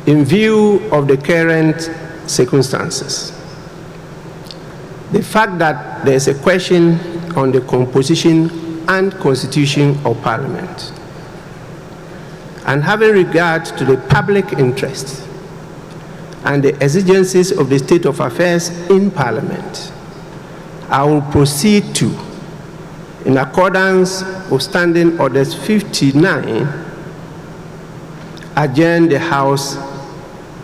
in view of the current circumstances, the fact that there is a question on the composition and constitution of Parliament, and having regard to the public interest and the exigencies of the state of affairs in Parliament, I will proceed to, in accordance with Standing Orders 59, adjourn the House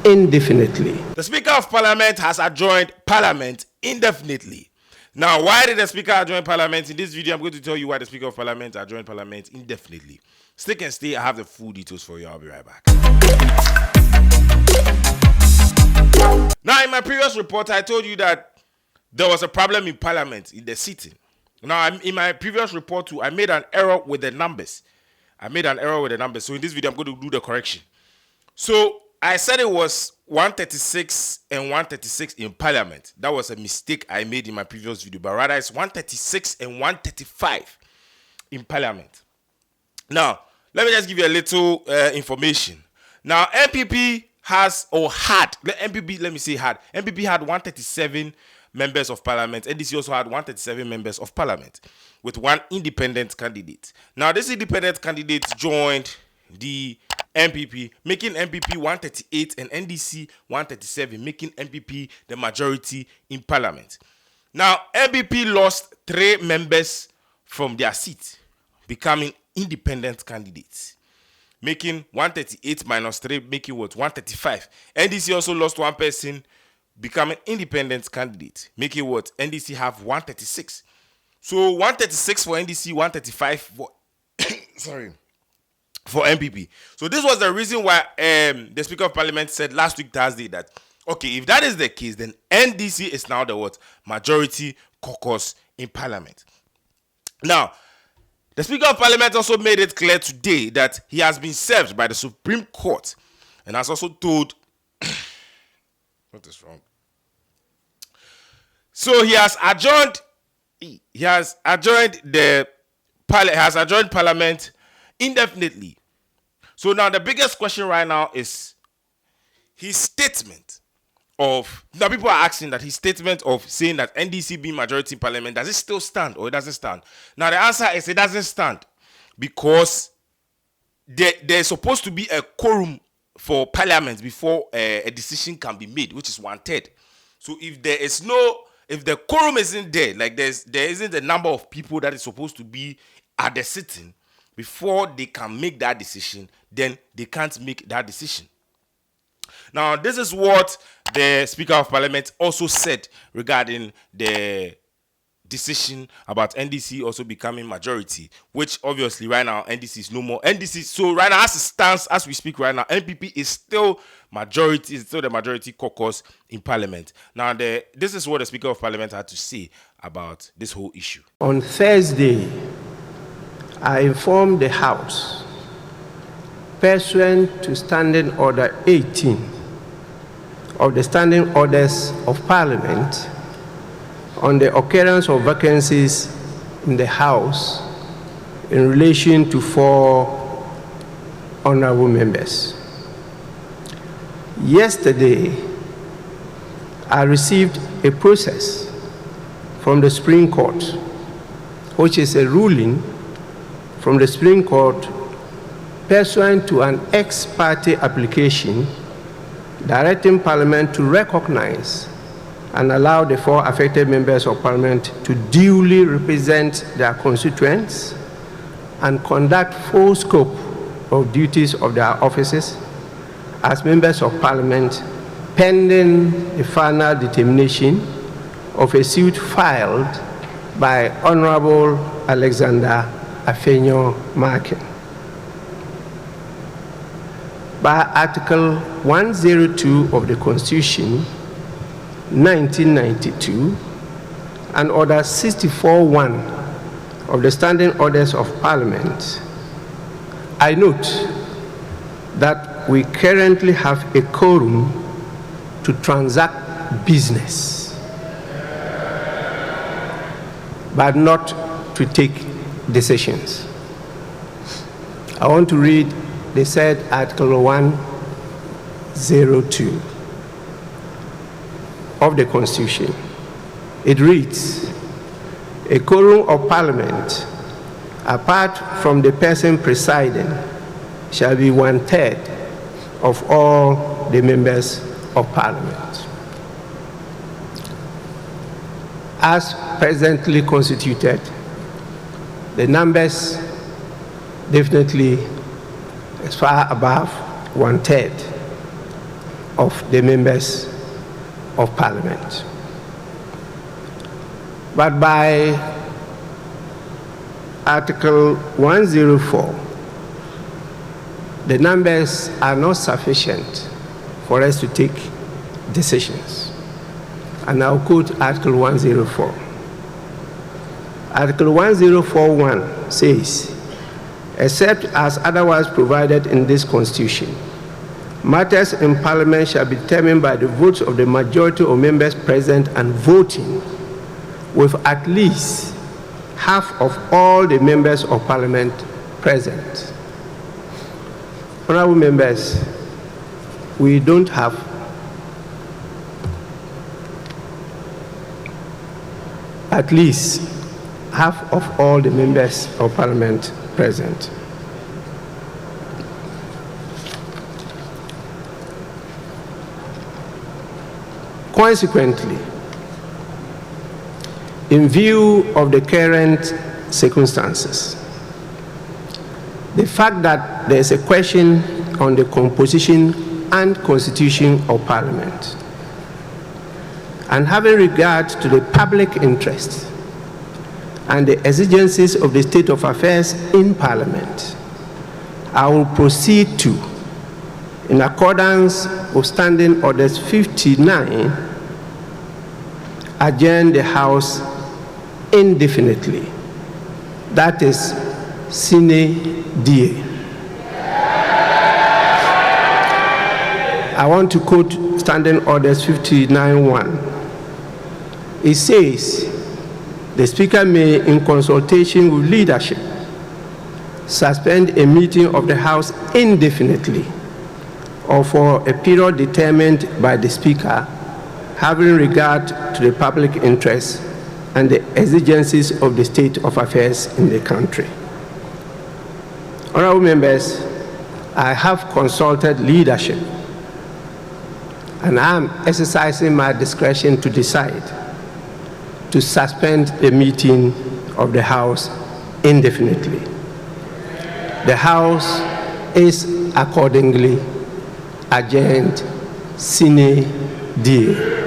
indefinitely. The Speaker of Parliament has adjourned Parliament indefinitely. Now, why did the Speaker adjourn Parliament? In this video, I'm going to tell you why the Speaker of Parliament adjourned Parliament indefinitely. Stick and stay. I have the full details for you. I'll be right back. Now, in my previous report, I told you that there was a problem in Parliament in the sitting. Now, in my previous report too, I made an error with the numbers. So in this video, I'm going to do the correction. So I said it was 136 and 136 in Parliament. That was a mistake I made in my previous video, but rather it's 136 and 135 in Parliament. Now, let me just give you a little information. Now, MPP MPP had 137 members of Parliament. NDC also had 137 members of Parliament with one independent candidate. Now, this independent candidate joined the MPP, making MPP 138 and NDC 137, making MPP the majority in Parliament. Now, MPP lost 3 members from their seat, becoming independent candidates, making 138 minus 3, making what? 135. NDC also lost 1 person, becoming independent candidate, making what? NDC have 136. So 136 for NDC, 135 for for MPP. So this was the reason why the Speaker of Parliament said last week Thursday that, okay, if that is the case, then NDC is now the what? Majority caucus in Parliament. Now, the Speaker of Parliament also made it clear today that he has been served by the Supreme Court and has also told what is wrong? So he has adjourned Parliament indefinitely. So now the biggest question right now is his statement of, now people are asking that his statement of saying that NDC being majority in Parliament, does it still stand or it doesn't stand? Now the answer is it doesn't stand because there's supposed to be a quorum for Parliament before a decision can be made, which is 1/3. So if the quorum isn't there, like there isn't a number of people that is supposed to be at the sitting before they can make that decision, then they can't make that decision. Now, this is what the Speaker of Parliament also said regarding the decision about NDC also becoming majority, which obviously right now NDC is no more NDC. So right now, as it stands, as we speak right now, NPP is still majority, is still the majority caucus in Parliament. Now, this is what the Speaker of Parliament had to say about this whole issue. On Thursday, I informed the House, pursuant to Standing Order 18 of the Standing Orders of Parliament, on the occurrence of vacancies in the House in relation to 4 honorable members. Yesterday, I received a process from the Supreme Court, which is a ruling from the Supreme Court pursuant to an ex parte application directing Parliament to recognize and allow the 4 affected members of Parliament to duly represent their constituents and conduct full scope of duties of their offices as members of Parliament pending the final determination of a suit filed by Honorable Alexander Afenyo Markin. By Article 102 of the Constitution, 1992, and Order 64(1) of the Standing Orders of Parliament, I note that we currently have a quorum to transact business, but not to take decisions. I want to read the said Article 1 2 of the Constitution. It reads, a quorum of Parliament, apart from the person presiding, shall be 1/3 of all the members of Parliament. As presently constituted, the numbers definitely is far above 1/3 of the members of Parliament. But by Article 104, the numbers are not sufficient for us to take decisions. And I'll quote Article 104. Article 104(1) says, except as otherwise provided in this Constitution, matters in Parliament shall be determined by the votes of the majority of members present and voting, with at least half of all the members of Parliament present. Honorable members, we don't have at least half of all the members of Parliament present. Consequently, in view of the current circumstances, the fact that there is a question on the composition and constitution of Parliament, and having regard to the public interest and the exigencies of the state of affairs in Parliament, I will proceed to, in accordance with Standing Orders 59, adjourn the House indefinitely. That is sine die. I want to quote Standing Orders 59(1). It says, the Speaker may, in consultation with leadership, suspend a meeting of the House indefinitely or for a period determined by the Speaker, having regard to the public interest and the exigencies of the state of affairs in the country. Honorable members, I have consulted leadership, and I am exercising my discretion to decide to suspend the meeting of the House indefinitely. The House is accordingly adjourned sine die.